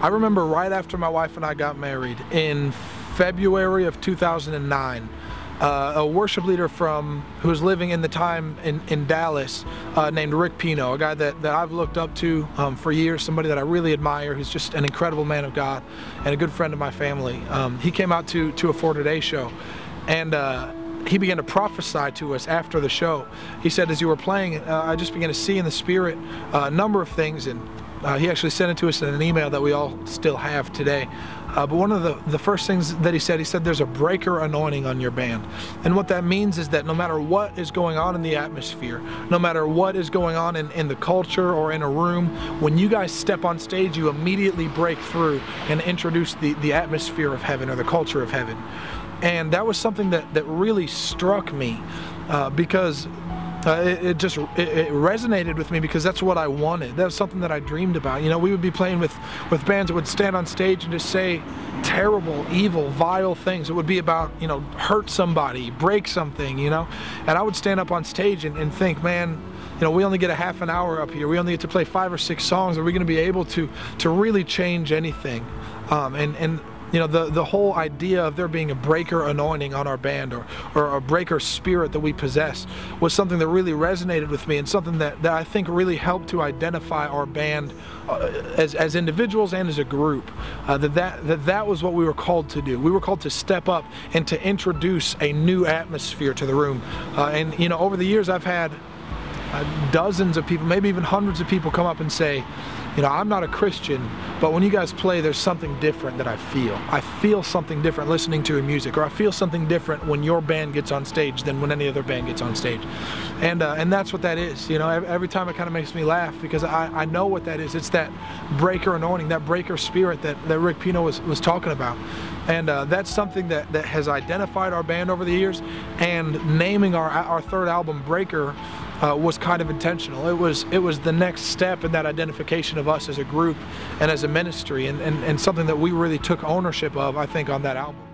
I remember right after my wife and I got married in February of 2009, a worship leader who was living in the time in Dallas named Rick Pino, a guy that I've looked up to for years, somebody that I really admire, who's just an incredible man of God and a good friend of my family. He came out to a For Today show, and he began to prophesy to us after the show. He said, as you were playing, I just began to see in the Spirit a number of things, and he actually sent it to us in an email that we all still have today. But one of the first things that he said there's a breaker anointing on your band. And what that means is that no matter what is going on in the atmosphere, no matter what is going on in the culture or in a room, when you guys step on stage, you immediately break through and introduce the atmosphere of heaven, or the culture of heaven. And that was something that really struck me because it resonated with me, because that's what I wanted. That was something that I dreamed about. You know, we would be playing with bands that would stand on stage and just say terrible, evil, vile things. It would be about, you know, hurt somebody, break something, you know. And I would stand up on stage and think, man, you know, we only get a half an hour up here. We only get to play 5 or 6 songs. Are we going to be able to really change anything? And you know, the whole idea of there being a breaker anointing on our band, or a breaker spirit that we possess, was something that really resonated with me, and something that I think really helped to identify our band as individuals and as a group. That was what we were called to do. We were called to step up and to introduce a new atmosphere to the room. And you know, over the years I've had dozens of people, maybe even hundreds of people come up and say, you know, I'm not a Christian, but when you guys play, there's something different that I feel. I feel something different listening to your music, or I feel something different when your band gets on stage than when any other band gets on stage. And that's what that is. You know, every time it kind of makes me laugh, because I know what that is. It's that breaker anointing, that breaker spirit that Rick Pino was talking about. And that's something that has identified our band over the years, and naming our third album Breaker was kind of intentional. It was the next step in that identification of us as a group and as a ministry, and something that we really took ownership of, I think, on that album.